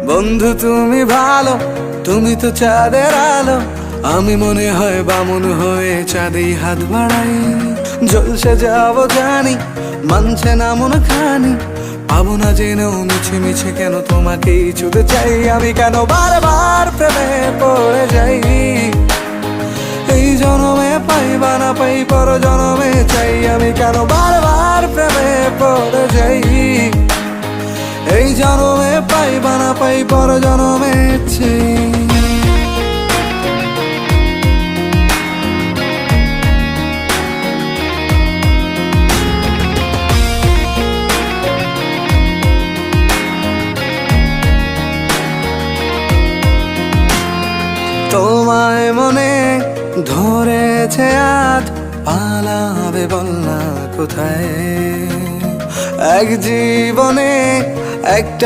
বন্ধু তুমি ভালো, তুমি তো চাঁদের আলো, আমি মনে হয় বামুন হয়ে চাঁদেই হাত বাড়াই। জলসে যাবো জানি, মানছে না মন খানি, পাবো না জেনেও মিছে মিছে কেন তোমাকেই ছুতে চাই। আমি কেন বারবার প্রেমে পড়ে যাই, এই জনমে পাই বা না পাই পর জনমে চাই। আমি কেন বারবার প্রেমে পড়ে যাই, এই জনমে পাই বা না পাই পর জনমে চাই। তোমায় মনে ধরেছে আজ, পালাবে বল না কোথায়। এক জীবনে একটা